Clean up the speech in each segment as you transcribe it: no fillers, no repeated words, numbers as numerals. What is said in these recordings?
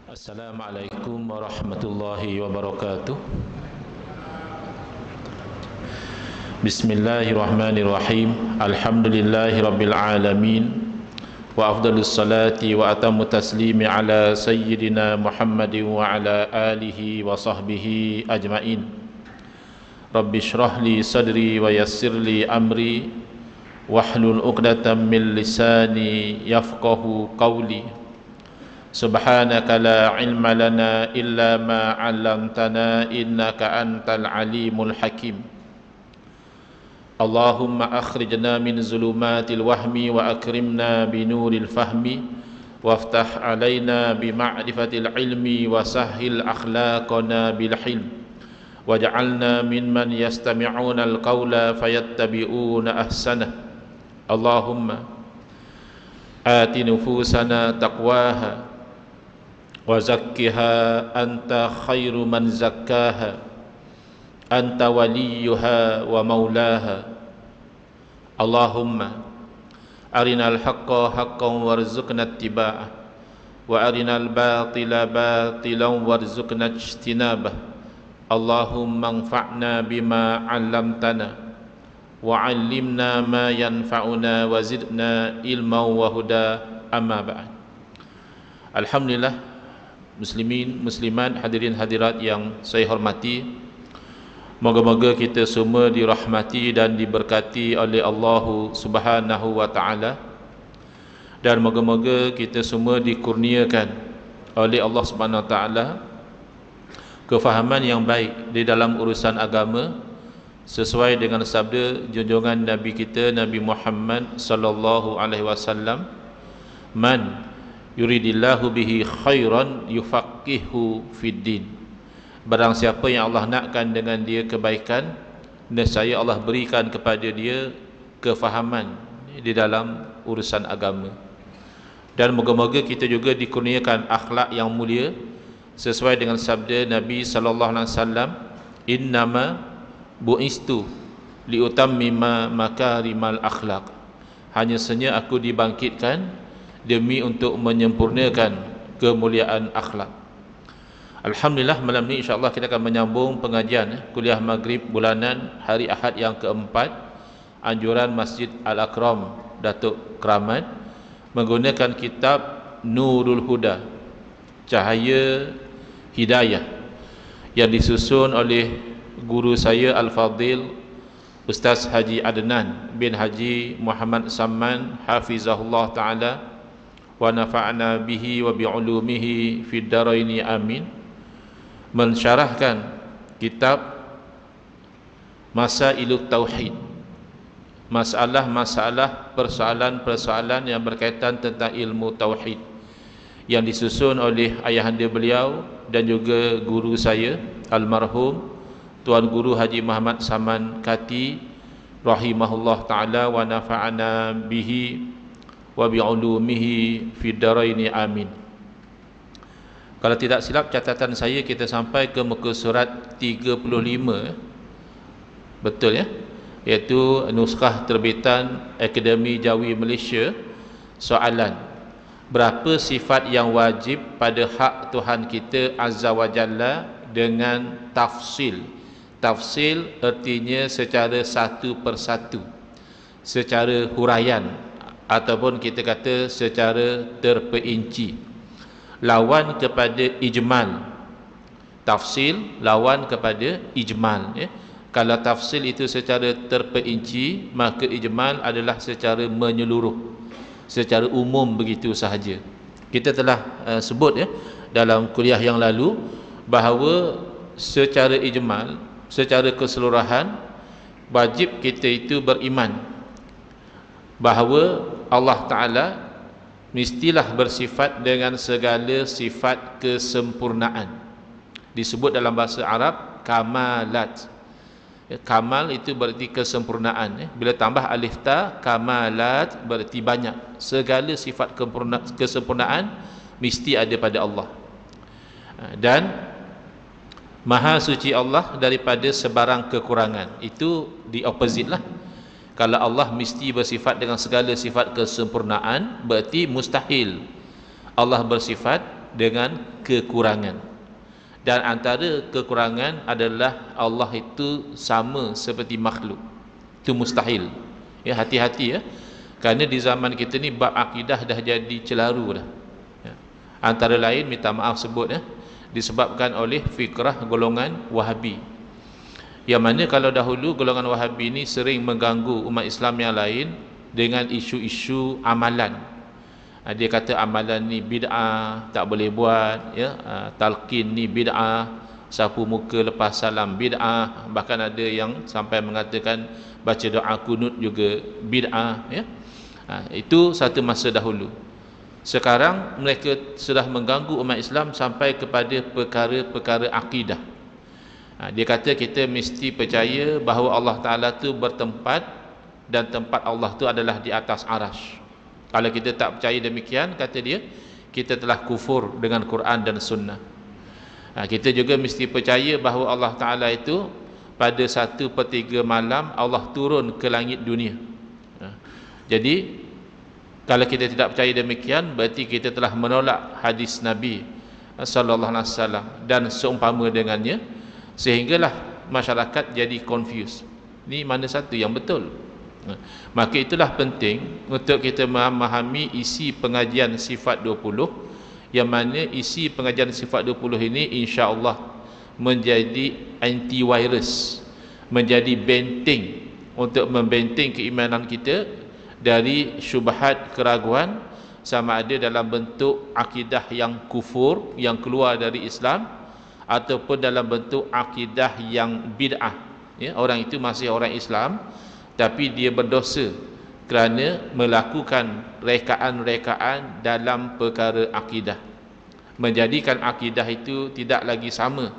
Assalamualaikum warahmatullahi wabarakatuh. Bismillahirrahmanirrahim. Alhamdulillahi rabbil alamin. Wa afdalus salati wa atammu taslimi ala sayyidina Muhammadin wa ala alihi wa sahbihi ajmain. Rabbi shrah li sadri wa yassir li amri wahlul 'uqdatam min lisani yafqahu qawli. Subhanaka la ilma lana illa ma 'allamtana innaka antal alimul hakim. Allahumma akhrijna min zulumatil wahmi wa akrimna binuril fahmi waftah alaina bima'rifatil ilmi wa sahhil akhlaqana bil hilm waj'alna mimman yastami'una al-qawla fayattabi'una ahsanah. Allahumma ati nufusana taqwaha wa zakkiha anta khairu man zakkaha anta waliyuha wa maulaha. Allahumma arinal haqqa haqqan warzuqna ittiba'ah wa arinal batila batilan warzuqna ijtinabah. Allahumma anfa'na bima 'allamtana wa 'allimna ma yanfa'una wa zidna ilman wa huda. Amma ba'd. Alhamdulillah, muslimin, muslimat, hadirin hadirat yang saya hormati, moga-moga kita semua dirahmati dan diberkati oleh Allah Subhanahu wa taala, dan moga-moga kita semua dikurniakan oleh Allah Subhanahu wa taala kefahaman yang baik di dalam urusan agama sesuai dengan sabda junjungan Nabi kita Nabi Muhammad sallallahu alaihi wasallam, man yuridillahu bihi khairan yufaqihu fid din. Barang siapa yang Allah nakkan dengan dia kebaikan, nescaya Allah berikan kepada dia kefahaman di dalam urusan agama. Dan moga-moga kita juga dikurniakan akhlak yang mulia sesuai dengan sabda Nabi sallallahu alaihi wasallam, innama bu'istu liutammima makarimal akhlak. Hanya saja aku dibangkitkan demi untuk menyempurnakan kemuliaan akhlak. Alhamdulillah, malam ni insya-Allah kita akan menyambung pengajian kuliah maghrib bulanan hari Ahad yang keempat anjuran Masjid Al-Akram Datuk Keramat menggunakan kitab Nurul Huda, Cahaya Hidayah, yang disusun oleh guru saya Al-Fadil Ustaz Haji Adnan bin Haji Muhammad Samman hafizahullah taala wa nafa'na bihi wa bi'ulumihi fid dharaini amin, mensyarahkan kitab Masailut Tauhid, masalah-masalah, persoalan-persoalan yang berkaitan tentang ilmu tauhid, yang disusun oleh ayahanda beliau dan juga guru saya almarhum Tuan Guru Haji Muhammad Saman Kati rahimahullah taala wa nafa'na bihi wa bi'ulumihi fid dharaini amin. Kalau tidak silap catatan saya, kita sampai ke muka surat 35, betul ya, iaitu nuskah terbitan Akademi Jawi Malaysia. Soalan: berapa sifat yang wajib pada hak Tuhan kita Azza wa Jalla dengan tafsil? Tafsil artinya secara satu persatu, secara huraian, ataupun kita kata secara terperinci. Lawan kepada ijmal. Tafsil lawan kepada ijmal ya. Kalau tafsil itu secara terperinci, maka ijmal adalah secara menyeluruh, secara umum begitu sahaja. Kita telah sebut ya dalam kuliah yang lalu bahawa secara ijmal, secara keseluruhan, wajib kita itu beriman bahawa Allah Ta'ala mestilah bersifat dengan segala sifat kesempurnaan. Disebut dalam bahasa Arab kamalat. Kamal itu berarti kesempurnaan. Bila tambah alif ta, kamalat berarti banyak. Segala sifat kesempurnaan mesti ada pada Allah. Dan Maha suci Allah daripada sebarang kekurangan. Itu di opposite lah. Kalau Allah mesti bersifat dengan segala sifat kesempurnaan, berarti mustahil Allah bersifat dengan kekurangan. Dan antara kekurangan adalah Allah itu sama seperti makhluk. Itu mustahil. Ya, hati-hati ya. Kerana di zaman kita ni bab akidah dah jadi celaru dah. Ya. Antara lain, minta maaf sebut ya, disebabkan oleh fikrah golongan Wahabi. Yang mana kalau dahulu golongan Wahabi ni sering mengganggu umat Islam yang lain dengan isu-isu amalan. Dia kata amalan ni bid'ah, tak boleh buat ya. Talqin ni bid'ah, sapu muka lepas salam bid'ah, bahkan ada yang sampai mengatakan baca doa kunut juga bid'ah ya. Itu satu masa dahulu. Sekarang mereka sudah mengganggu umat Islam sampai kepada perkara-perkara akidah. Dia kata kita mesti percaya bahawa Allah Ta'ala tu bertempat, dan tempat Allah tu adalah di atas arash. Kalau kita tak percaya demikian, kata dia, kita telah kufur dengan Quran dan Sunnah. Kita juga mesti percaya bahawa Allah Ta'ala itu pada 1/3 malam Allah turun ke langit dunia. Jadi kalau kita tidak percaya demikian, berarti kita telah menolak hadis Nabi sallallahu alaihi wasallam dan seumpama dengannya, sehinggalah masyarakat jadi confused. Ni mana satu yang betul? Maka itulah penting untuk kita memahami isi pengajian sifat 20, yang mana isi pengajian sifat 20 ini insya-Allah menjadi antivirus, menjadi benteng untuk membenteng keimanan kita dari syubhat keraguan, sama ada dalam bentuk akidah yang kufur, yang keluar dari Islam, ataupun dalam bentuk akidah yang bid'ah ya, orang itu masih orang Islam tapi dia berdosa kerana melakukan rekaan-rekaan dalam perkara akidah, menjadikan akidah itu tidak lagi sama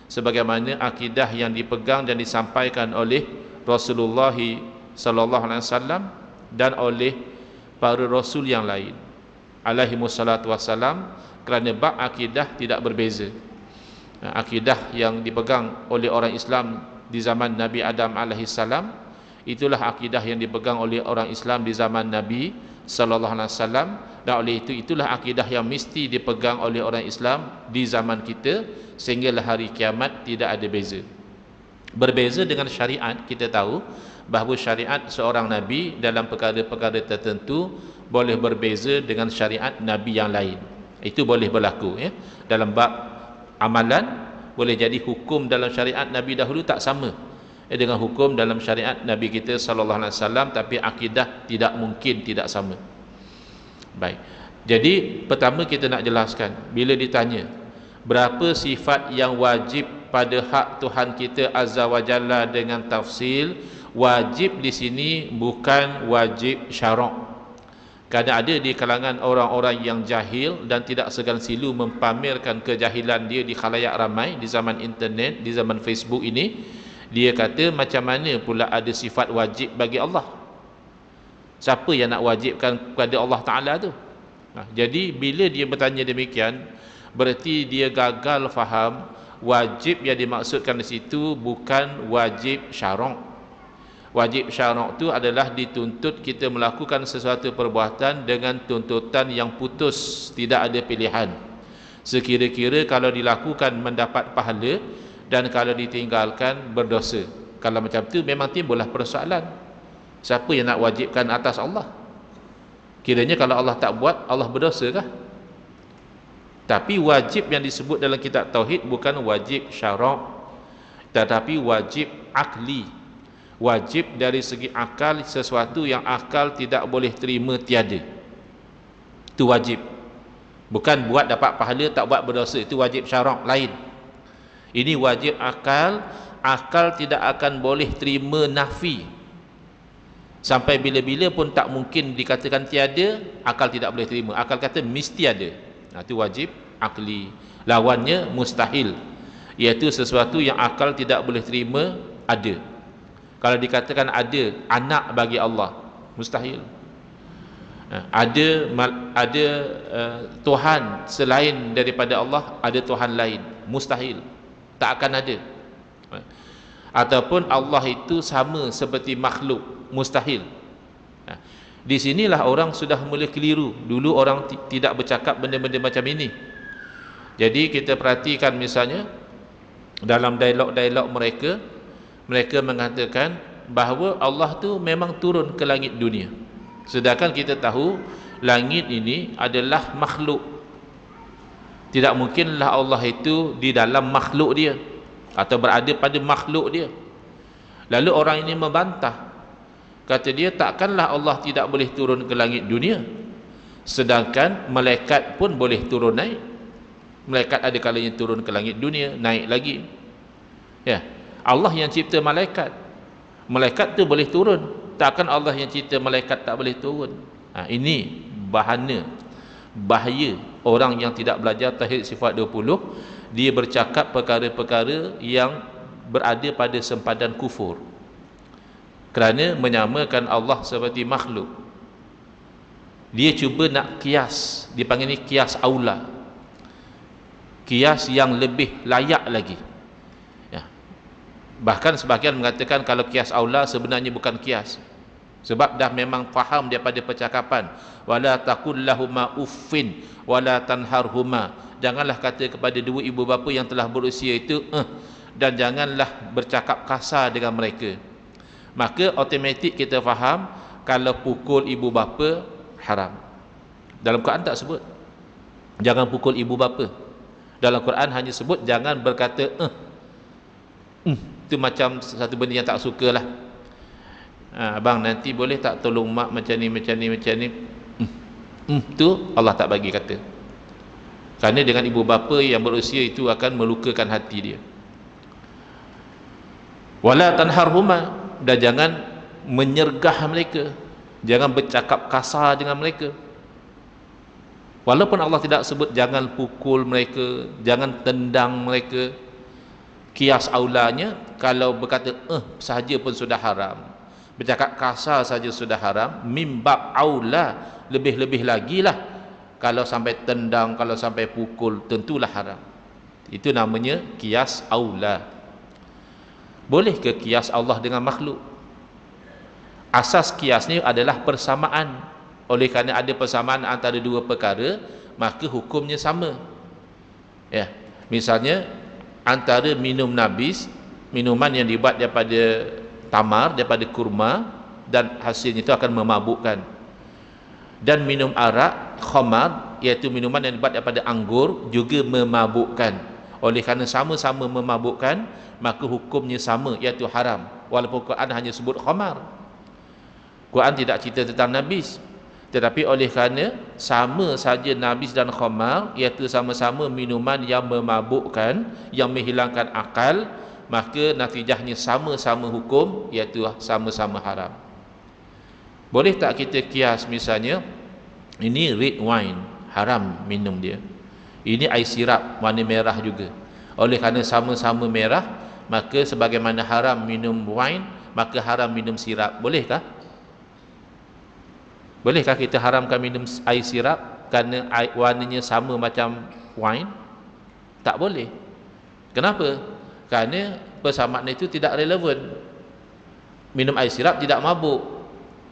sebagaimana akidah yang dipegang dan disampaikan oleh Rasulullah sallallahu alaihi wasallam dan oleh para rasul yang lain alaihi wassalatu wassalam, kerana bab akidah tidak berbeza. Akidah yang dipegang oleh orang Islam di zaman Nabi Adam alaihi salam, itulah akidah yang dipegang oleh orang Islam di zaman Nabi sallallahu alaihi wasallam, dan oleh itu itulah akidah yang mesti dipegang oleh orang Islam di zaman kita sehinggalah hari kiamat, tidak ada beza. Berbeza dengan syariat, kita tahu bahawa syariat seorang nabi dalam perkara-perkara tertentu boleh berbeza dengan syariat nabi yang lain. Itu boleh berlaku ya. Dalam bab amalan boleh jadi hukum dalam syariat nabi dahulu tak sama dengan hukum dalam syariat Nabi kita sallallahu alaihi wasallam, tapi akidah tidak mungkin tidak sama. Baik. Jadi pertama kita nak jelaskan, bila ditanya berapa sifat yang wajib pada hak Tuhan kita azza wa jalla dengan tafsil, wajib di sini bukan wajib syarak. Kerana ada di kalangan orang-orang yang jahil dan tidak segan silu mempamerkan kejahilan dia di khalayak ramai di zaman internet, di zaman Facebook ini. Dia kata macam mana pula ada sifat wajib bagi Allah? Siapa yang nak wajibkan kepada Allah Ta'ala tu? Jadi bila dia bertanya demikian, berarti dia gagal faham wajib yang dimaksudkan di situ bukan wajib syarak. Wajib syarak tu adalah dituntut kita melakukan sesuatu perbuatan dengan tuntutan yang putus, tidak ada pilihan. Sekira-kira kalau dilakukan mendapat pahala, dan kalau ditinggalkan berdosa. Kalau macam tu memang timbullah persoalan. Siapa yang nak wajibkan atas Allah? Kiranya kalau Allah tak buat, Allah berdosa kah? Tapi wajib yang disebut dalam kitab tauhid bukan wajib syarak, tetapi wajib akli. Wajib dari segi akal, sesuatu yang akal tidak boleh terima tiada. Itu wajib. Bukan buat dapat pahala, tak buat berdosa. Itu wajib syarak lain. Ini wajib akal. Akal tidak akan boleh terima nafi. Sampai bila-bila pun tak mungkin dikatakan tiada, akal tidak boleh terima. Akal kata mesti ada. Itu wajib akli. Lawannya mustahil, iaitu sesuatu yang akal tidak boleh terima ada. Kalau dikatakan ada anak bagi Allah, mustahil. Ada Tuhan selain daripada Allah, ada Tuhan lain, mustahil, tak akan ada. Ataupun Allah itu sama seperti makhluk, mustahil. Di sinilah orang sudah mula keliru. Dulu orang tidak bercakap benda-benda macam ini. Jadi kita perhatikan misalnya dalam dialog-dialog mereka, mereka mengatakan bahawa Allah tu memang turun ke langit dunia, sedangkan kita tahu langit ini adalah makhluk. Tidak mungkinlah Allah itu di dalam makhluk dia atau berada pada makhluk dia. Lalu orang ini membantah, kata dia, takkanlah Allah tidak boleh turun ke langit dunia, sedangkan malaikat pun boleh turun naik. Malaikat ada kalanya turun ke langit dunia, naik lagi. Ya, Allah yang cipta malaikat, malaikat tu boleh turun, takkan Allah yang cipta malaikat tak boleh turun? Ini bahaya orang yang tidak belajar tauhid sifat 20. Dia bercakap perkara-perkara yang berada pada sempadan kufur, kerana menyamakan Allah seperti makhluk. Dia cuba nak kias, dipanggil ni kias aula, kias yang lebih layak lagi. Ya. Bahkan sebahagian mengatakan kalau kias aula sebenarnya bukan kias, sebab dah memang faham daripada percakapan, wala taqul lahuma uffin wala tanharhuma, janganlah kata kepada dua ibu bapa yang telah berusia itu dan janganlah bercakap kasar dengan mereka. Maka automatik kita faham kalau pukul ibu bapa haram. Dalam Quran tak sebut jangan pukul ibu bapa. Dalam Quran hanya sebut jangan berkata itu macam satu benda yang tak suka lah. Abang nanti boleh tak tolong mak macam ni tu Allah tak bagi kata, kerana dengan ibu bapa yang berusia itu akan melukakan hati dia. Wala tanharhuma, dan jangan menyergah mereka, jangan bercakap kasar dengan mereka. Walaupun Allah tidak sebut jangan pukul mereka, jangan tendang mereka, kias aulanya kalau berkata sahaja pun sudah haram, bercakap kasar saja sudah haram, mimbab aula, lebih-lebih lagi lah kalau sampai tendang, kalau sampai pukul, tentulah haram. Itu namanya kias aula. Boleh ke kias Allah dengan makhluk? Asas kias ni adalah persamaan. Oleh kerana ada persamaan antara dua perkara, maka hukumnya sama. Ya, misalnya antara minum nabis, minuman yang dibuat daripada tamar, daripada kurma, dan hasilnya itu akan memabukkan, dan minum arak, khamar, iaitu minuman yang dibuat daripada anggur, juga memabukkan. Oleh kerana sama-sama memabukkan, maka hukumnya sama, iaitu haram. Walaupun Quran hanya sebut khamar, Quran tidak cerita tentang nabis, tetapi oleh kerana sama saja nabis dan khamar, iaitu sama-sama minuman yang memabukkan, yang menghilangkan akal, maka natijahnya sama-sama hukum, iaitu sama-sama haram. Boleh tak kita kias, misalnya ini red wine, haram minum dia, ini air sirap warna merah juga. Oleh kerana sama-sama merah, maka sebagaimana haram minum wine, maka haram minum sirap. Bolehkah? Bolehkah kita haramkan minum air sirap kerana warnanya sama macam wine? Tak boleh. Kenapa? Kerana persamaan itu tidak relevan. Minum air sirap tidak mabuk.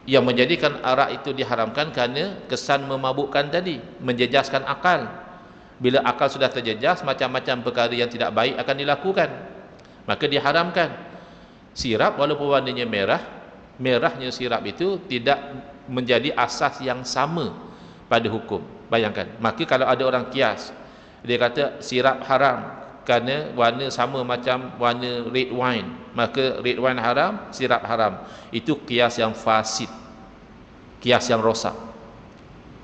Yang menjadikan arak itu diharamkan kerana kesan memabukkan tadi, menjejaskan akal. Bila akal sudah terjejas, macam-macam perkara yang tidak baik akan dilakukan, maka diharamkan. Sirap walaupun warnanya merah, merahnya sirap itu tidak menjadi asas yang sama pada hukum. Bayangkan, maka kalau ada orang kias, dia kata sirap haram kerana warna sama macam warna red wine, maka red wine haram, sirap haram. Itu kias yang fasid, kias yang rosak.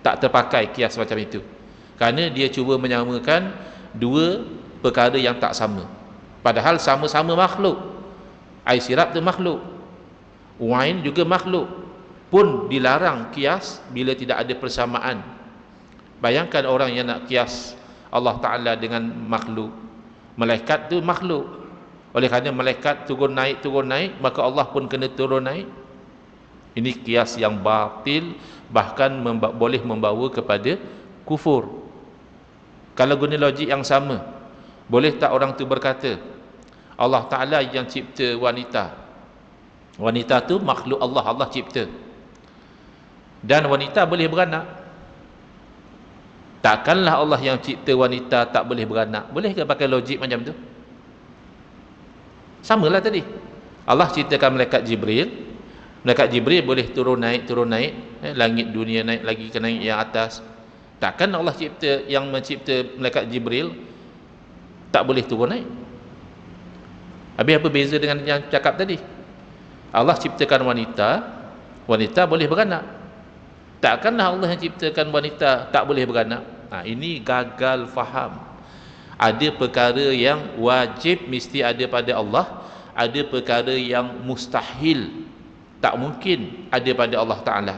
Tak terpakai kias macam itu, kerana dia cuba menyamakan dua perkara yang tak sama, padahal sama-sama makhluk. Air sirap tu makhluk, wine juga makhluk, pun dilarang kias bila tidak ada persamaan. Bayangkan orang yang nak kias Allah Ta'ala dengan makhluk. Malaikat tu makhluk, oleh kerana malaikat turun naik, maka Allah pun kena turun naik. Ini kias yang batil, bahkan boleh membawa kepada kufur. Kalau guna logik yang sama, boleh tak orang tu berkata Allah Ta'ala yang cipta wanita, wanita tu makhluk Allah, Allah cipta, dan wanita boleh beranak? Takkanlah Allah yang cipta wanita tak boleh beranak? Boleh ke pakai logik macam tu? Samalah tadi. Allah ciptakan malaikat Jibril. Malaikat Jibril boleh turun naik, langit dunia naik lagi ke naik yang atas. Takkan Allah mencipta malaikat Jibril tak boleh turun naik? Habis apa beza dengan yang cakap tadi? Allah ciptakan wanita boleh beranak. Takkanlah Allah yang ciptakan wanita tak boleh beranak? Ini gagal faham. Ada perkara yang wajib mesti ada pada Allah, ada perkara yang mustahil, tak mungkin ada pada Allah Ta'ala.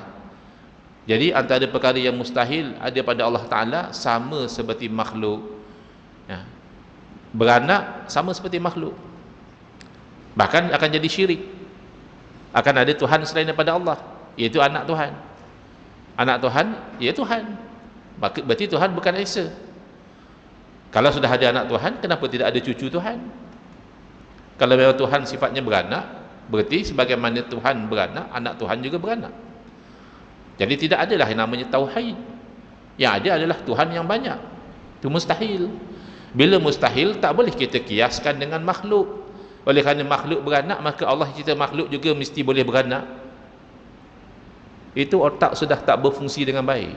Jadi antara perkara yang mustahil ada pada Allah Ta'ala sama seperti makhluk. Beranak sama seperti makhluk, bahkan akan jadi syirik. Akan ada Tuhan selain daripada Allah, iaitu anak Tuhan. Anak Tuhan, ia Tuhan. Berarti Tuhan bukan Esa. Kalau sudah ada anak Tuhan, kenapa tidak ada cucu Tuhan? Kalau memang Tuhan sifatnya beranak, berarti sebagaimana Tuhan beranak, anak Tuhan juga beranak. Jadi tidak adalah yang namanya tauhid. Yang ada adalah Tuhan yang banyak. Itu mustahil. Bila mustahil, tak boleh kita kiaskan dengan makhluk. Oleh kerana makhluk beranak, maka Allah cipta makhluk juga mesti boleh beranak. Itu otak sudah tak berfungsi dengan baik.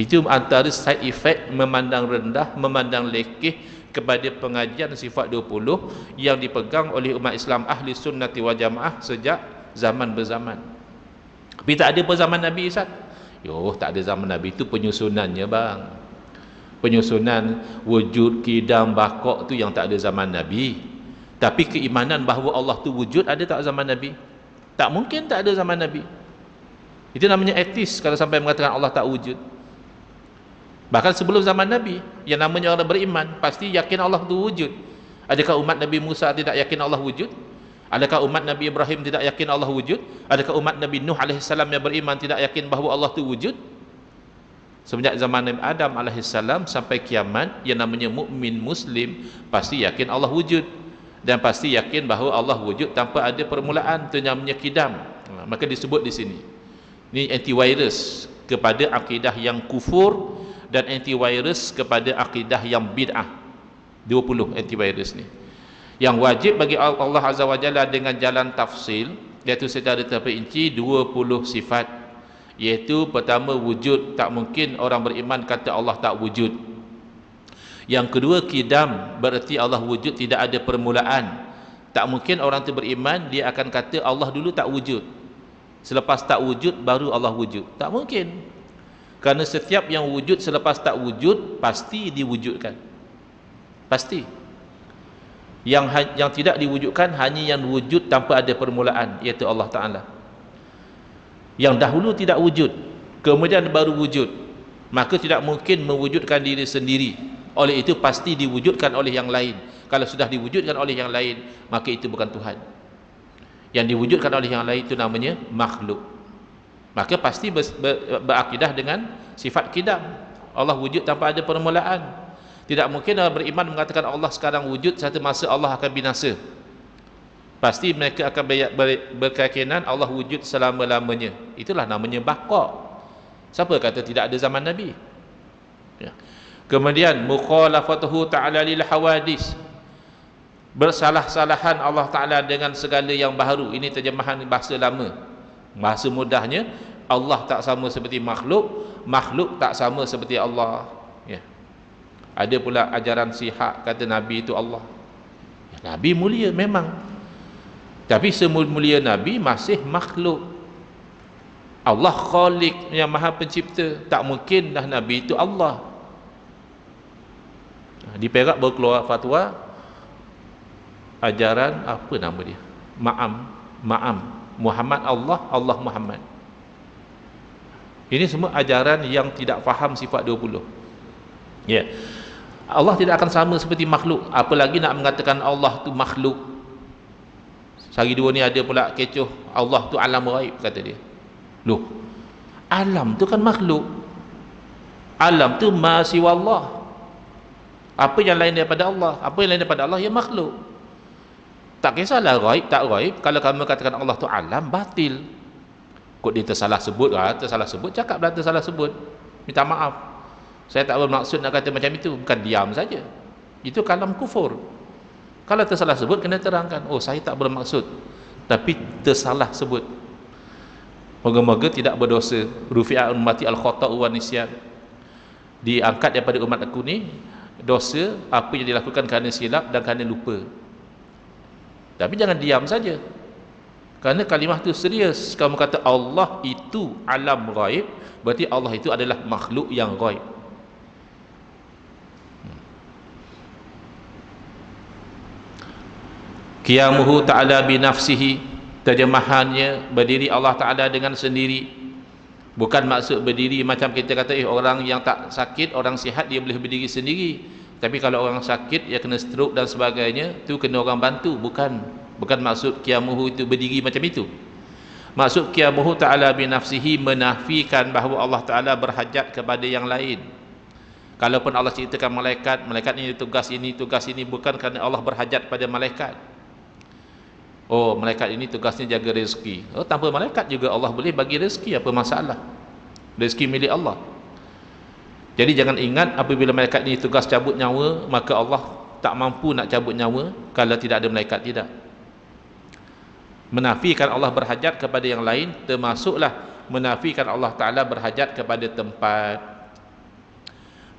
Itu antara side effect memandang rendah, memandang lekeh kepada pengajian sifat 20 yang dipegang oleh umat Islam ahli sunnati wal jamaah sejak zaman berzaman. Tapi tak ada pada zaman Nabi, Ustaz. Tak ada zaman Nabi, itu penyusunannya bang. Penyusunan wujud, kidam, bakok tu yang tak ada zaman Nabi. Tapi keimanan bahawa Allah tu wujud ada tak zaman Nabi? Tak mungkin tak ada zaman Nabi. Itu namanya etis kalau sampai mengatakan Allah tak wujud. Bahkan sebelum zaman Nabi, yang namanya orang beriman pasti yakin Allah itu wujud. Adakah umat Nabi Musa tidak yakin Allah wujud? Adakah umat Nabi Ibrahim tidak yakin Allah wujud? Adakah umat Nabi Nuh AS yang beriman tidak yakin bahawa Allah itu wujud? Semenjak zaman Nabi Adam AS sampai kiamat, yang namanya mukmin Muslim pasti yakin Allah wujud, dan pasti yakin bahawa Allah wujud tanpa ada permulaan. Itu namanya kidam. Maka disebut di sini. Ini antivirus kepada akidah yang kufur dan antivirus kepada akidah yang bid'ah. 20 antivirus ni. Yang wajib bagi Allah Azza wa Jalla dengan jalan tafsil, iaitu secara terperinci 20 sifat. Iaitu pertama, wujud. Tak mungkin orang beriman kata Allah tak wujud. Yang kedua, kidam, bererti Allah wujud tidak ada permulaan. Tak mungkin orang tu beriman dia akan kata Allah dulu tak wujud, selepas tak wujud baru Allah wujud. Tak mungkin. Kerana setiap yang wujud selepas tak wujud pasti diwujudkan. Pasti. Yang tidak diwujudkan hanya yang wujud tanpa ada permulaan, iaitu Allah Ta'ala. Yang dahulu tidak wujud, kemudian baru wujud, maka tidak mungkin mewujudkan diri sendiri. Oleh itu pasti diwujudkan oleh yang lain. Kalau sudah diwujudkan oleh yang lain, maka itu bukan Tuhan. Yang diwujudkan oleh yang lain itu namanya makhluk. Maka pasti berakidah dengan sifat kidam. Allah wujud tanpa ada permulaan. Tidak mungkin orang beriman mengatakan Allah sekarang wujud, satu masa Allah akan binasa. Pasti mereka akan berkeyakinan Allah wujud selama-lamanya. Itulah namanya baqaq. Siapa kata tidak ada zaman Nabi? Ya. Kemudian mukhalafatuhu ta'ala lil hawadis, bersalah-salahan Allah Ta'ala dengan segala yang baru. Ini terjemahan bahasa lama. Bahasa mudahnya, Allah tak sama seperti makhluk, makhluk tak sama seperti Allah. Ya. Ada pula ajaran sihak kata Nabi itu Allah. Ya, Nabi mulia memang, tapi semulia Nabi masih makhluk. Allah Khaliq yang maha pencipta, tak mungkin dah Nabi itu Allah. Di Perak baru keluar fatwa ajaran apa nama dia, Ma'am Muhammad Allah, Allah Muhammad. Ini semua ajaran yang tidak faham sifat 20. Ya. Allah tidak akan sama seperti makhluk, apalagi nak mengatakan Allah tu makhluk. Sehari dua ni ada pula kecoh Allah tu alam ghaib, kata dia. Loh, alam tu kan makhluk, alam tu ma siwa Allah. Apa yang lain daripada Allah, apa yang lain daripada Allah, ya makhluk. Tak kisahlah ghaib tak ghaib, kalau kamu katakan Allah tu alam, batil. Kok dia tersalah sebut, tersalah sebut, cakaplah tersalah sebut, minta maaf. Saya tak bermaksud nak kata macam itu, bukan diam saja. Itu kalam kufur. Kalau tersalah sebut, kena terangkan. Oh, saya tak bermaksud, tapi tersalah sebut. Moga-moga tidak berdosa. Rufi'a ummati al-khata'u wa nisyan. Diangkat daripada umat aku ni dosa apa yang dilakukan kerana silap dan kerana lupa. Tapi jangan diam saja. Kerana kalimah tu serius. Kamu kata Allah itu alam ghaib, berarti Allah itu adalah makhluk yang ghaib. Qiyamuhu ta'ala binafsihi, terjemahannya berdiri Allah Ta'ala dengan sendiri. Bukan maksud berdiri macam kita kata orang yang tak sakit, orang sihat dia boleh berdiri sendiri. Tapi kalau orang sakit, dia kena stroke dan sebagainya, tu kena orang bantu. Bukan maksud qiyamuhu itu berdiri macam itu. Maksud qiyamuhu ta'ala binafsihi menafikan bahawa Allah Ta'ala berhajat kepada yang lain. Kalaupun Allah ceritakan malaikat, malaikat ini tugas ini, bukan kerana Allah berhajat pada malaikat. Oh, malaikat ini tugasnya jaga rezeki. Oh, tanpa malaikat juga Allah boleh bagi rezeki, apa masalah? Rezeki milik Allah. Jadi jangan ingat apabila malaikat ini tugas cabut nyawa, maka Allah tak mampu nak cabut nyawa kalau tidak ada malaikat. Tidak. Menafikan Allah berhajat kepada yang lain termasuklah menafikan Allah Ta'ala berhajat kepada tempat.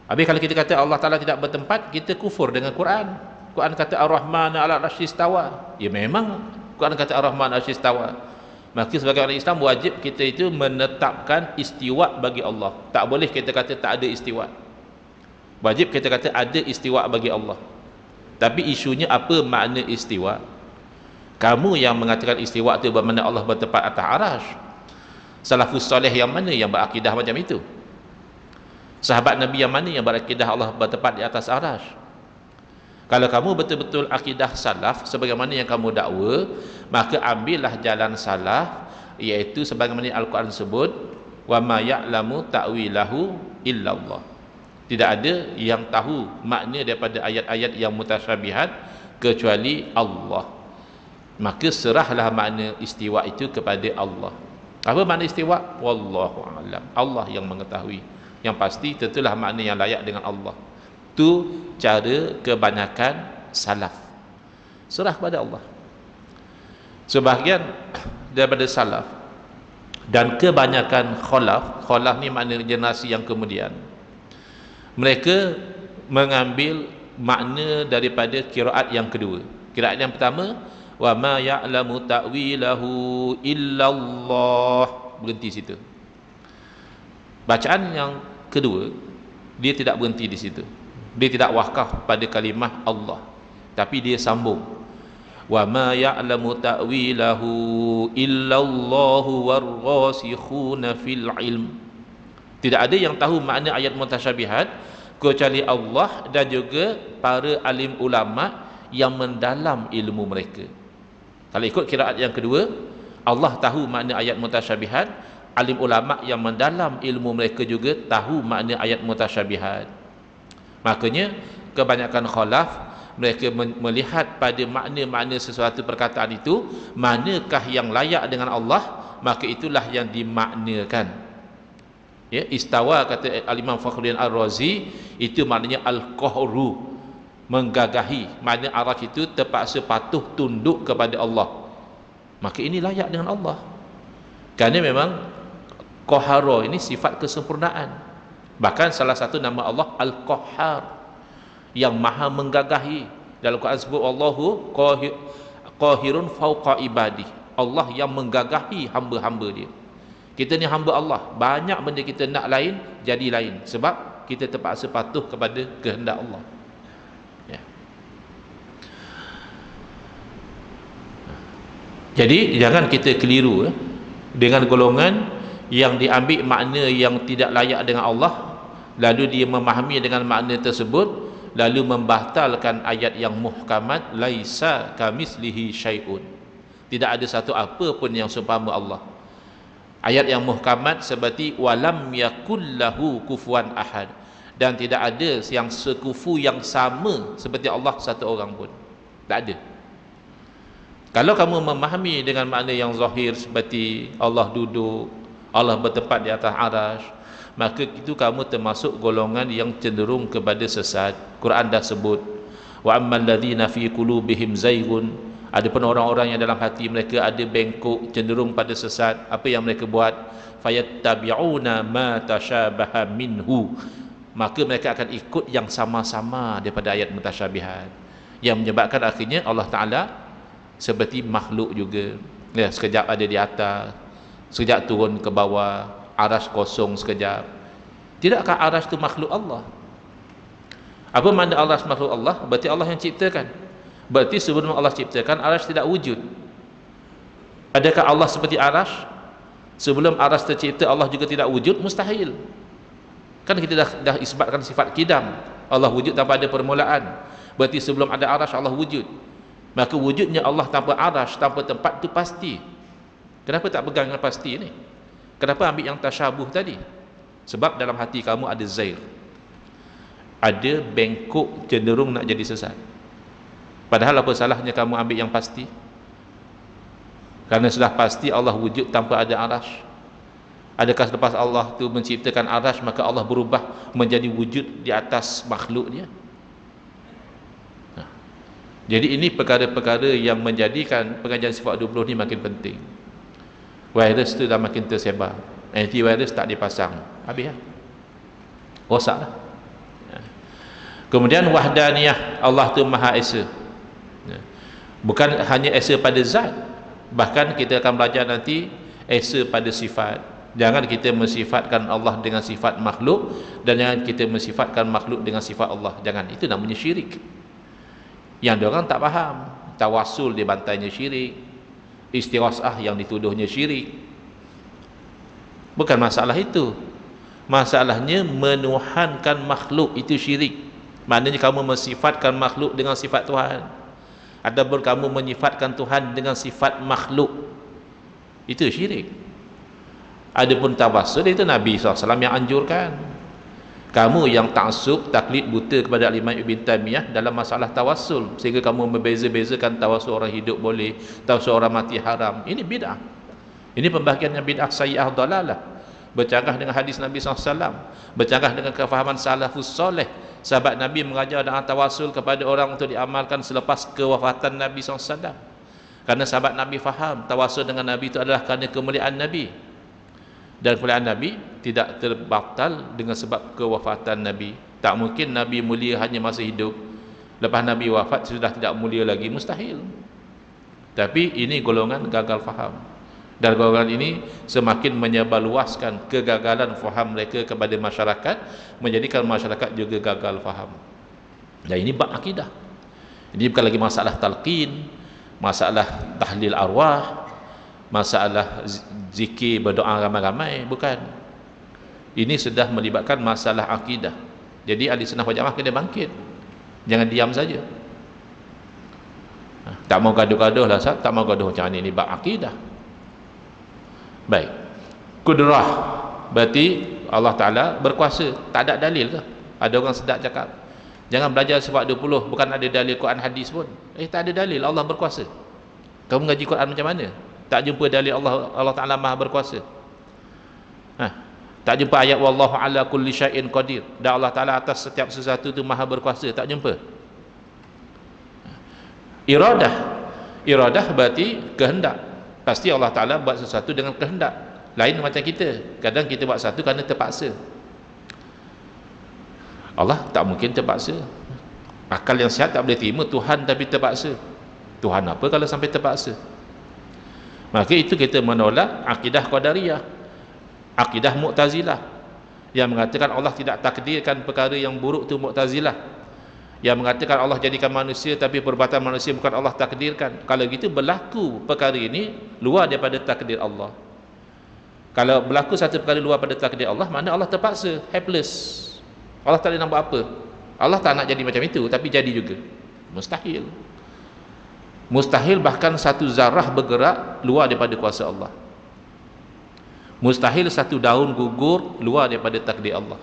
Habis kalau kita kata Allah Ta'ala tidak bertempat, kita kufur dengan Quran. Quran kata Ar-Rahman 'ala al-'arsy istawa. Ya memang Quran kata Ar-Rahman 'ala al-'arsy istawa. Maka sebagai orang Islam wajib kita itu menetapkan istiwa bagi Allah. Tak boleh kita kata tak ada istiwa. Wajib kita kata ada istiwa bagi Allah. Tapi isunya apa makna istiwa? Kamu yang mengatakan istiwa itu bermakna Allah bertempat atas arasy. Salafus soleh yang mana yang berakidah macam itu? Sahabat Nabi yang mana yang berakidah Allah bertempat di atas arasy? Kalau kamu betul-betul akidah salaf sebagaimana yang kamu dakwa, maka ambillah jalan salaf, iaitu sebagaimana Al-Quran sebut, wa ma ya'lamu ta'wilahu illallah. Tidak ada yang tahu makna daripada ayat-ayat yang mutasyabihat kecuali Allah. Maka serahlah makna istiwa itu kepada Allah. Apa makna istiwa? Wallahu a'lam. Allah yang mengetahui. Yang pasti tentulah makna yang layak dengan Allah. Itu cara kebanyakan salaf. Serah kepada Allah. Sebahagian daripada salaf dan kebanyakan khalaf ni makna generasi yang kemudian, mereka mengambil makna daripada qiraat yang kedua. Qiraat yang pertama, wa ma ya'lamu ta'wilahu illallah, berhenti situ. Bacaan yang kedua, dia tidak berhenti di situ. Dia tidak wakaf pada kalimah Allah, tapi dia sambung, wa ma ya'lamu ta'wilahu illallahu warrasikhuna fil ilm. Tidak ada yang tahu makna ayat mutasyabihat kecuali Allah dan juga para alim ulama yang mendalam ilmu mereka. Kalau ikut qiraat yang kedua, Allah tahu makna ayat mutasyabihat, alim ulama yang mendalam ilmu mereka juga tahu makna ayat mutasyabihat. Makanya kebanyakan khalaf mereka melihat pada makna-makna sesuatu perkataan itu, manakah yang layak dengan Allah, maka itulah yang dimaknakan. Ya, istawa kata Al-Imam Fakhruddin Ar-Razi, itu maknanya al-qahru, menggagahi. Makna arasy itu terpaksa patuh tunduk kepada Allah. Maka ini layak dengan Allah. Kerana memang qahara ini sifat kesempurnaan. Bahkan salah satu nama Allah Al-Qahhar, yang maha menggagahi. Dalam Quran sebut Allahu qahirun fauqa ibadi. Allah yang menggagahi hamba-hamba dia. Kita ni hamba Allah, banyak benda kita nak lain jadi lain sebab kita terpaksa patuh kepada kehendak Allah. Ya. Jadi jangan kita keliru dengan golongan yang diambil makna yang tidak layak dengan Allah, lalu dia memahami dengan makna tersebut, lalu membatalkan ayat yang muhkamat, laisa kamislihi syai'un. Tidak ada satu apa pun yang seumpama Allah. Ayat yang muhkamat seperti walam yakul lahu kufuwan ahad, dan tidak ada yang sekufu yang sama seperti Allah satu orang pun. Tak ada. Kalau kamu memahami dengan makna yang zahir seperti Allah duduk, Allah bertempat di atas arasy, maka itu kamu termasuk golongan yang cenderung kepada sesat. Quran dah sebut, wa ammal ladzina fi qulubihim zaygun, adapun orang-orang yang dalam hati mereka ada bengkok, cenderung pada sesat, apa yang mereka buat? Fayattabi'una ma tashabaha minhu, maka mereka akan ikut yang sama-sama daripada ayat mutasyabihat, yang menyebabkan akhirnya Allah Ta'ala seperti makhluk juga ya, sekejap ada di atas, sekejap turun ke bawah, arasy kosong sekejap. Tidakkah arasy itu makhluk Allah? Apa makna arasy makhluk Allah? Berarti Allah yang ciptakan. Berarti sebelum Allah ciptakan, arasy tidak wujud. Adakah Allah seperti arasy? Sebelum arasy tercipta Allah juga tidak wujud? Mustahil. Kan kita dah isbatkan sifat kidam, Allah wujud tanpa ada permulaan. Berarti sebelum ada arasy Allah wujud. Maka wujudnya Allah tanpa arasy, tanpa tempat itu pasti. Kenapa tak pegang yang pasti ni? Kenapa ambil yang tasyabuh tadi? Sebab dalam hati kamu ada zair, ada bengkok, cenderung nak jadi sesat. Padahal apa salahnya kamu ambil yang pasti? Kerana sudah pasti Allah wujud tanpa ada arasy. Adakah selepas Allah tu menciptakan arasy maka Allah berubah menjadi wujud di atas makhluknya? Jadi ini perkara-perkara yang menjadikan pengajian sifat 20 ni makin penting. Virus tu dah makin tersebar, antivirus tak dipasang, habis lah, rosak lah. Kemudian wahdaniyah, Allah tu Maha Esa. Bukan hanya esa pada zat, bahkan kita akan belajar nanti esa pada sifat. Jangan kita mensifatkan Allah dengan sifat makhluk, dan jangan kita mensifatkan makhluk dengan sifat Allah. Jangan, itu namanya syirik. Yang diorang tak faham, tawassul dibantainya syirik, istighasah yang dituduhnya syirik. Bukan masalah itu, masalahnya menuhankan makhluk itu syirik. Maknanya kamu mensifatkan makhluk dengan sifat Tuhan, ataupun kamu menyifatkan Tuhan dengan sifat makhluk, itu syirik. Adapun tawassul itu Nabi SAW yang anjurkan. Kamu yang taksub, taklid buta kepada Imam Ibn Taymiyah dalam masalah tawassul, sehingga kamu membeza-bezakan tawassul orang hidup boleh, tawassul orang mati haram. Ini bid'ah. Ini pembahagian yang bid'ah sayyi'ah dalalah, bercanggah dengan hadis Nabi SAW, bercanggah dengan kefahaman salafus soleh. Sahabat Nabi mengajar dengan tawassul kepada orang untuk diamalkan selepas kewafatan Nabi SAW. Kerana sahabat Nabi faham tawassul dengan Nabi itu adalah kerana kemuliaan Nabi, dan kemuliaan Nabi tidak terbatal dengan sebab kewafatan Nabi. Tak mungkin Nabi mulia hanya masa hidup, lepas Nabi wafat sudah tidak mulia lagi, mustahil. Tapi ini golongan gagal faham, dan golongan ini semakin menyebarluaskan kegagalan faham mereka kepada masyarakat, menjadikan masyarakat juga gagal faham. Dan ini bab akidah. Ini bukan lagi masalah talqin, masalah tahlil arwah, masalah zikir berdoa ramai-ramai, bukan. Ini sudah melibatkan masalah akidah. Jadi ahli sunnah wal jamaah kena bangkit, jangan diam saja. Tak mau gaduh-gaduh lah, tak mau gaduh macam ni bab akidah. Baik, kudrah berarti Allah Ta'ala berkuasa. Tak ada dalil ke? Ada orang sedap cakap, jangan belajar sifat 20, bukan ada dalil Quran hadis pun. Tak ada dalil Allah berkuasa. Kamu mengaji Quran macam mana? Tak jumpa dalil Allah Ta'ala Maha berkuasa. Tak jumpa ayat wallahu ala kulli syai'in qadir, dan Allah Ta'ala atas setiap sesuatu itu Maha berkuasa. Tak jumpa. Iradah berarti kehendak. Pasti Allah Ta'ala buat sesuatu dengan kehendak. Lain macam kita, kadang kita buat sesuatu kerana terpaksa. Allah tak mungkin terpaksa. Akal yang sihat tak boleh terima Tuhan tapi terpaksa. Tuhan apa kalau sampai terpaksa? Maka itu kita menolak akidah Qadariyah, akidah Mu'tazilah, yang mengatakan Allah tidak takdirkan perkara yang buruk tu Mu'tazilah, yang mengatakan Allah jadikan manusia tapi perbuatan manusia bukan Allah takdirkan. Kalau gitu berlaku perkara ini luar daripada takdir Allah. Kalau berlaku satu perkara luar pada takdir Allah, makna Allah terpaksa, helpless. Allah tak boleh nak buat apa. Allah tak nak jadi macam itu, tapi jadi juga. Mustahil. Mustahil bahkan satu zarah bergerak luar daripada kuasa Allah. Mustahil satu daun gugur luar daripada takdir Allah.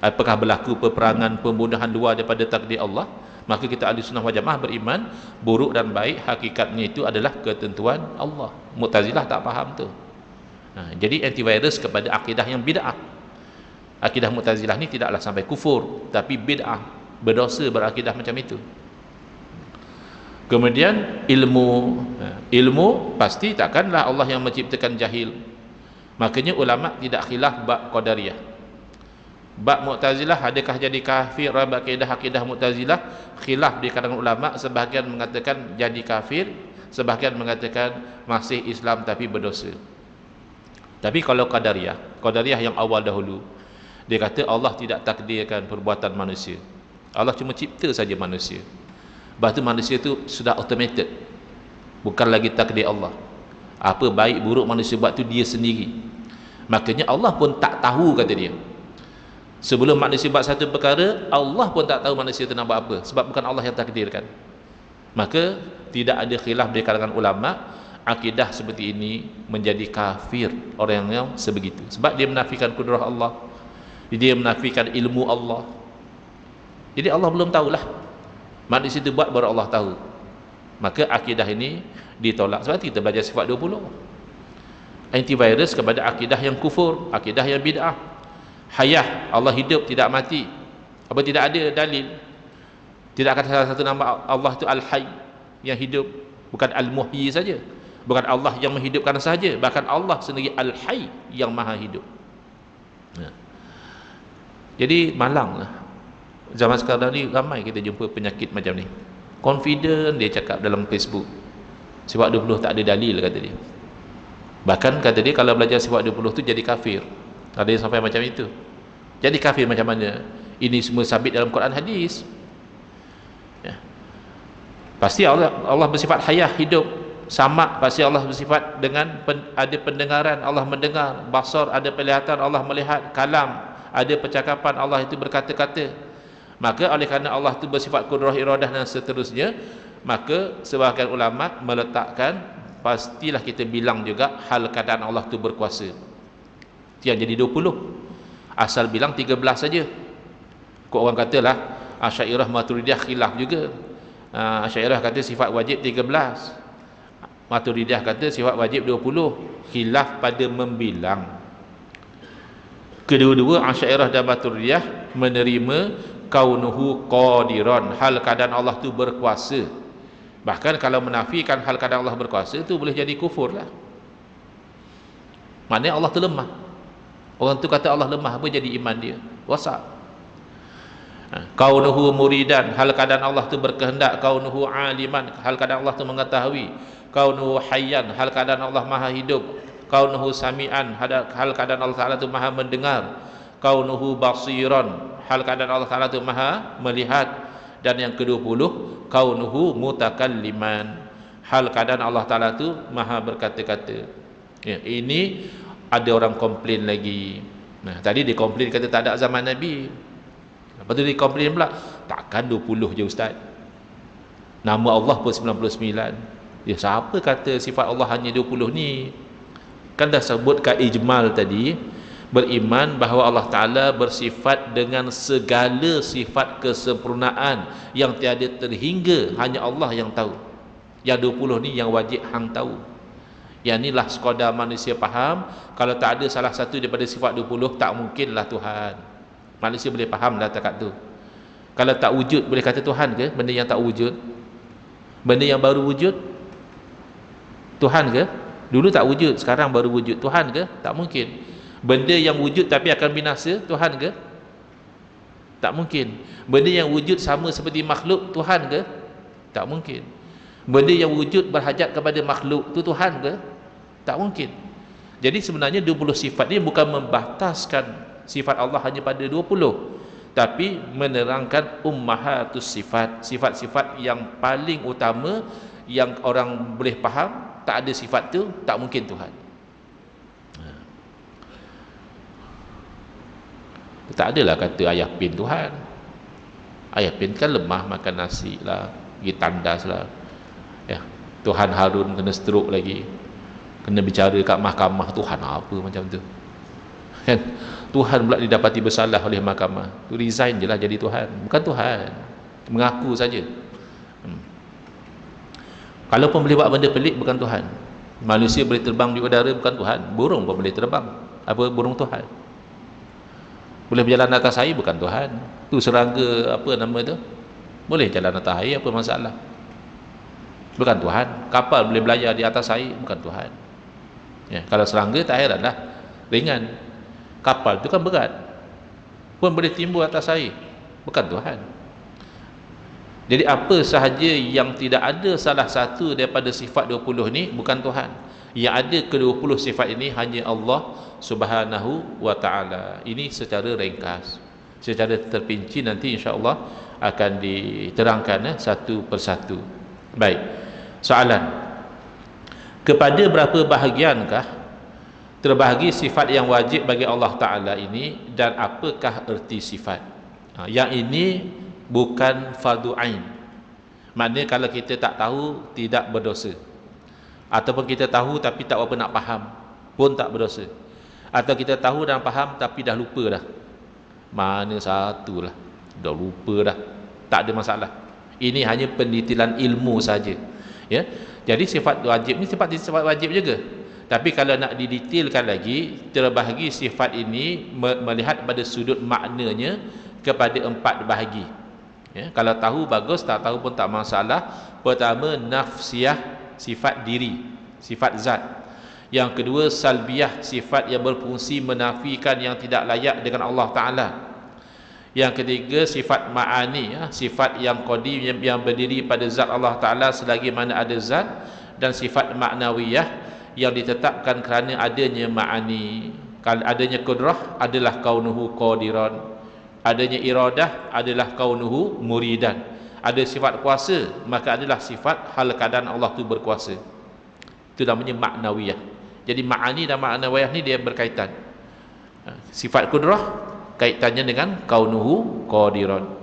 Apakah berlaku peperangan, pembunuhan luar daripada takdir Allah? Maka kita ahli sunnah wal jamaah beriman buruk dan baik hakikatnya itu adalah ketentuan Allah. Mu'tazilah tak faham tu. Jadi antivirus kepada akidah yang bid'ah. Akidah Mu'tazilah ni tidaklah sampai kufur, tapi bid'ah, berdosa berakidah macam itu. Kemudian ilmu pasti takkanlah Allah yang menciptakan jahil. Makanya ulama tidak khilaf bab qadariyah. Bab Mu'tazilah adakah jadi kafir, bab akidah Mu'tazilah khilaf di kalangan ulama, sebahagian mengatakan jadi kafir, sebahagian mengatakan masih Islam tapi berdosa. Tapi kalau qadariyah yang awal dahulu, dia kata Allah tidak takdirkan perbuatan manusia. Allah cuma cipta saja manusia. Lepas tu manusia tu sudah automated, bukan lagi takdir Allah. Apa baik buruk manusia buat tu dia sendiri. Makanya Allah pun tak tahu, kata dia. Sebelum manusia buat satu perkara, Allah pun tak tahu manusia tu nak buat apa, sebab bukan Allah yang takdirkan. Maka tidak ada khilaf di kalangan ulama, akidah seperti ini menjadi kafir orang yang sebegitu, sebab dia menafikan kudrah Allah, dia menafikan ilmu Allah. Jadi Allah belum tahulah, manusia itu buat baru Allah tahu. Maka akidah ini ditolak. Sebab kita belajar sifat 20. Antivirus kepada akidah yang kufur, akidah yang bid'ah. Hayah, Allah hidup tidak mati. Apa tidak ada dalil? Tidak kata salah satu nama Allah itu Al-Hayy, yang hidup, bukan Al-Muhyi saja. Bukan Allah yang menghidupkan sahaja, bahkan Allah sendiri Al-Hayy yang maha hidup. Jadi malanglah. Zaman sekarang ni ramai kita jumpa penyakit macam ni. Confident dia cakap dalam Facebook, sifat 20 tak ada dalil, kata dia. Bahkan kata dia kalau belajar sifat 20 tu jadi kafir. Ada yang sampai macam itu. Jadi kafir macam mana? Ini semua sabit dalam Quran hadis. Ya. Pasti Allah bersifat hayah, hidup. Sama, pasti Allah bersifat dengan ada pendengaran, Allah mendengar. Basar, ada penglihatan, Allah melihat. Kalam, ada percakapan, Allah itu berkata-kata. Maka oleh kerana Allah itu bersifat kudrah, iradah dan seterusnya, maka sebahagian ulama meletakkan pastilah kita bilang juga hal keadaan Allah itu berkuasa. Yang jadi 20, asal bilang 13 saja. Kok orang katalah Asy'ariyah Maturidiyah khilaf juga. Asy'ariyah kata sifat wajib 13, Maturidiyah kata sifat wajib 20. Khilaf pada membilang. Kedua-dua Asy'ariyah dan Maturidiyah menerima kaunuhu qadiran, hal keadaan Allah tu berkuasa. Bahkan kalau menafikan hal keadaan Allah berkuasa tu boleh jadi kufur lah. Maknanya Allah tu lemah. Orang tu kata Allah lemah, apa jadi iman dia? Rosak. Kaunuhu muridan, hal keadaan Allah tu berkehendak. Kaunuhu aliman, hal keadaan Allah tu mengetahui. Kaunuhu hayyan, hal keadaan Allah maha hidup. Kaunuhu sami'an, hal keadaan Allah Ta'ala tu maha mendengar. Kaunuhu basiran, hal keadaan Allah Ta'ala tu maha melihat. Dan yang ke-20, kaunuhu mutakalliman, hal keadaan Allah Ta'ala tu maha berkata-kata. Ya, ini ada orang komplain lagi. Nah, tadi dia komplain kata tak ada zaman Nabi. Lepas tu dia komplain pula, takkan 20 je Ustaz, nama Allah pun 99. Ya, siapa kata sifat Allah hanya 20 ni? Kan dah sebutkan ijmal tadi, beriman bahawa Allah Ta'ala bersifat dengan segala sifat kesempurnaan yang tiada terhingga, hanya Allah yang tahu. Yang 20 ni yang wajib hang tahu. Yang inilah sekadar manusia faham. Kalau tak ada salah satu daripada sifat 20, tak mungkinlah Tuhan. Manusia boleh faham dah takat tu. Kalau tak wujud, boleh kata Tuhan ke? Benda yang tak wujud, benda yang baru wujud, Tuhan ke? Dulu tak wujud, sekarang baru wujud, Tuhan ke? Tak mungkin. Benda yang wujud tapi akan binasa, Tuhan ke? Tak mungkin. Benda yang wujud sama seperti makhluk, Tuhan ke? Tak mungkin. Benda yang wujud berhajat kepada makhluk, tu Tuhan ke? Tak mungkin. Jadi sebenarnya 20 sifat ni bukan membataskan sifat Allah hanya pada 20, tapi menerangkan ummahatus sifat, sifat-sifat yang paling utama yang orang boleh faham. Tak ada sifat tu, tak mungkin Tuhan. Tak adalah kata ayah pin Tuhan. Ayah pin kan lemah, makan nasi lah, pergi tandas lah. Ya, Tuhan Harun kena stroke lagi, kena bicara kat mahkamah. Tuhan apa macam tu kan? Tuhan pula didapati bersalah oleh mahkamah, tu resign je lah jadi Tuhan. Bukan Tuhan, mengaku saja. Kalau pun boleh buat benda pelik, bukan Tuhan. Manusia boleh terbang di udara bukan Tuhan, burung pun boleh terbang. Apa burung Tuhan? Boleh berjalan atas air bukan Tuhan. Tu serangga apa nama tu? Boleh jalan atas air, apa masalah? Bukan Tuhan. Kapal boleh belayar di atas air bukan Tuhan. Ya, kalau serangga tak heranlah ringan. Kapal tu kan berat. Pun boleh timbul atas air. Bukan Tuhan. Jadi apa sahaja yang tidak ada salah satu daripada sifat 20 ni bukan Tuhan. Yang ada ke-20 sifat ini hanya Allah Subhanahu wa taala. Ini secara ringkas. Secara terperinci nanti insya-Allah akan diterangkan satu persatu. Baik. Soalan. Kepada berapa bahagiankah terbahagi sifat yang wajib bagi Allah taala ini dan apakah erti sifat? Yang ini bukan fardu ain. Maknanya kalau kita tak tahu tidak berdosa. Ataupun kita tahu tapi tak apa nak faham pun tak berdosa. Atau kita tahu dan faham tapi dah lupa dah. Mana satulah. Dah lupa dah. Tak ada masalah. Ini hanya pendetailan ilmu saja. Ya. Jadi sifat wajib ni sifat wajib juga. Tapi kalau nak didetailkan lagi, terbahagi sifat ini melihat pada sudut maknanya kepada 4 bahagi. Ya, kalau tahu bagus, tak tahu pun tak masalah. Pertama, nafsiyah, sifat diri, sifat zat. Yang kedua, salbiyah, sifat yang berfungsi menafikan yang tidak layak dengan Allah Ta'ala. Yang ketiga, sifat ma'ani, sifat yang qadim yang berdiri pada zat Allah Ta'ala selagi mana ada zat. Dan sifat ma'nawiyah yang ditetapkan kerana adanya ma'ani. Kalau adanya kudrah adalah kaunuhu qadiran. Adanya iradah adalah kaunuhu muridan. Ada sifat kuasa, maka adalah sifat hal keadaan Allah tu berkuasa. Itu namanya maknawiyah. Jadi ma'ani dan maknawiyah ni dia berkaitan. Sifat kudrah kaitannya dengan kaunuhu qadiran.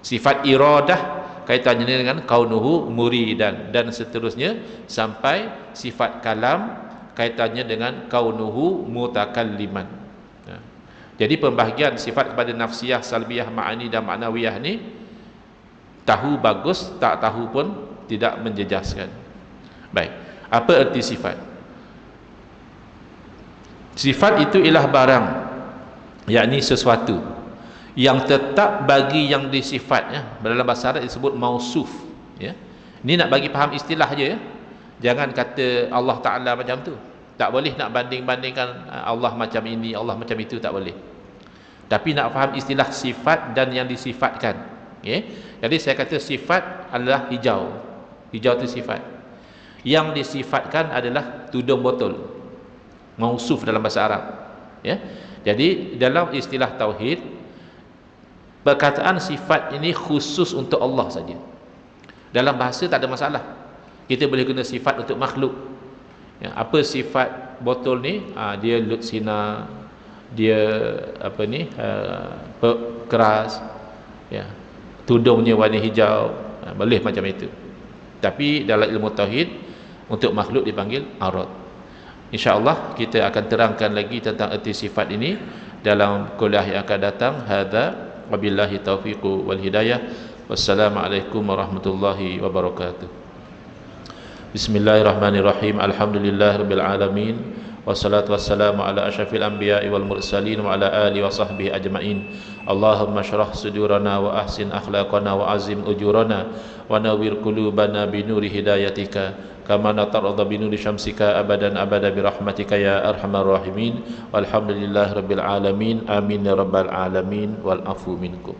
Sifat iradah kaitannya dengan kaunuhu muridan, dan seterusnya sampai sifat kalam kaitannya dengan kaunuhu mutakalliman. Jadi pembahagian sifat kepada nafsiyah, salbiyah, ma'ani dan ma'nawiyah ni tahu bagus, tak tahu pun tidak menjejaskan. Baik, apa erti sifat? Sifat itu ialah barang, yakni sesuatu yang tetap bagi yang disifat, ya. Dalam bahasa Arab disebut mausuf, ya. Ini nak bagi faham istilah je, ya. Jangan kata Allah Ta'ala macam tu. Tak boleh nak banding-bandingkan Allah macam ini, Allah macam itu, tak boleh. Tapi nak faham istilah sifat dan yang disifatkan. Okay? Jadi saya kata sifat adalah hijau. Hijau itu sifat. Yang disifatkan adalah tudung botol. Mausuf dalam bahasa Arab. Ya? Jadi dalam istilah tauhid, perkataan sifat ini khusus untuk Allah saja. Dalam bahasa tak ada masalah. Kita boleh guna sifat untuk makhluk. Ya, apa sifat botol ni? Dia lutsina, dia apa ni? Keras, ya. Tudungnya warna hijau, boleh macam itu. Tapi dalam ilmu tauhid untuk makhluk dipanggil arad. InsyaAllah kita akan terangkan lagi tentang erti sifat ini dalam kuliah yang akan datang. Hadza wabillahi taufiqu wal hidayah. Wassalamualaikum warahmatullahi wabarakatuh. Bismillahirrahmanirrahim. Alhamdulillahirabbil alamin. Wassalatu wassalamu ala asyrafil anbiya'i wal mursalin wa ala alihi wa sahbihi ajma'in. Allahumma syrah sudurana wa ahsin akhlaqana wa azim ujurana wa nawwir qulubana bi nuri hidayatika kama natarada bi nuri syamsika abadan abada bi rahmatika ya arhamar rahimin. Walhamdulillahirabbil alamin. Amin ya rabbal alamin wal afu minkum.